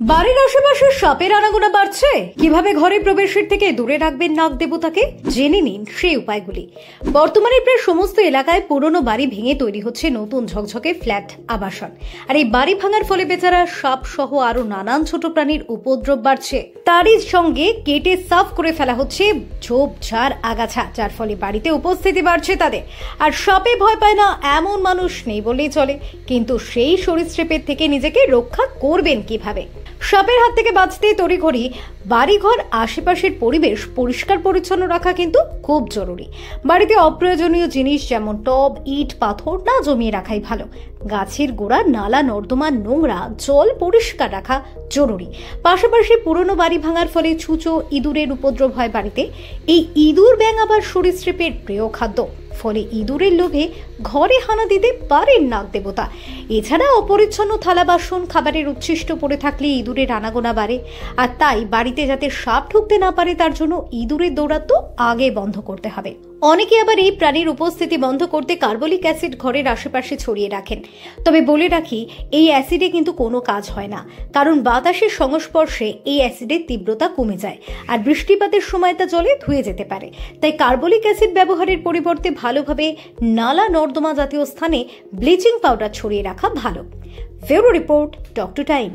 বাড়ির আশেপাশে সাপের আনাগোনা বাড়ছে। কিভাবে ঘরে প্রবেশের থেকে দূরে রাখবেন নাগ দেবতাকে, জেনে নিন সেই উপায়গুলি। বর্তমানে প্রায় সমস্ত এলাকায় পুরনো বাড়ি ভেঙে তৈরি হচ্ছে নতুন ঝকঝকে ফ্ল্যাট আবাসন। আর এই বাড়ি ভাঙার ফলে বেচারা সাপ সহ আরো নানান ছোট প্রাণীর উপদ্রব বাড়ছে। তারই সঙ্গে কেটে সাফ করে ফেলা হচ্ছে ঝোপঝাড় আগাছা, যার ফলে বাড়িতে উপস্থিতি বাড়ছে তাদের। আর সাপে ভয় পায় না এমন মানুষ নেই বললেই চলে, কিন্তু সেই সরীসৃপের থেকে নিজেকে রক্ষা করবেন কিভাবে? সাপের হাত থেকে বাঁচতে তড়িঘড়ি বাড়িঘর আশেপাশের পরিবেশ পরিষ্কার পরিচ্ছন্ন রাখা কিন্তু খুব জরুরি। বাড়িতে অপ্রয়োজনীয় জিনিস যেমন টব, ইট, পাথর না জমিয়ে রাখাই ভালো। গাছের গোড়া, নালা, নর্দমা, নোংরা জল পরিষ্কার রাখা জরুরি। পাশাপাশি পুরনো বাড়ি ভাঙার ফলে ছুঁচো, ইঁদুরের উপদ্রব হয় বাড়িতে। এই ইঁদুর ব্যাঙ আবার সরীসৃপের প্রিয় খাদ্য, ফলে ইঁদুরের লোভে ঘরে হানা দিতে পারেন নাগ দেবতা। এছাড়া অপরিচ্ছন্ন থালা বাসন, খাবারের উচ্ছিষ্ট পড়ে থাকলে ইঁদুরের আনাগোনা বাড়ে। আর তাই বাড়িতে যাতে সাপ ঢুকতে না পারে তার জন্য ইঁদুরের দৌরাত্ম আগে বন্ধ করতে হবে। অনেকে আবার এই প্রাণীর উপস্থিতি বন্ধ করতে কার্বলিক অ্যাসিড ঘরের আশেপাশে ছড়িয়ে রাখেন। তবে বলে রাখি, এই অ্যাসিডে কিন্তু কোনো কাজ হয় না, কারণ বাতাসের সংস্পর্শে এই অ্যাসিডের তীব্রতা কমে যায় আর বৃষ্টিপাতের সময় তা জলে ধুয়ে যেতে পারে। তাই কার্বলিক অ্যাসিড ব্যবহারের পরিবর্তে ভালোভাবে নালা, নর্দমা জাতীয় স্থানে ব্লিচিং পাউডার ছড়িয়ে রাখা ভালো। Bureau report, doctor time.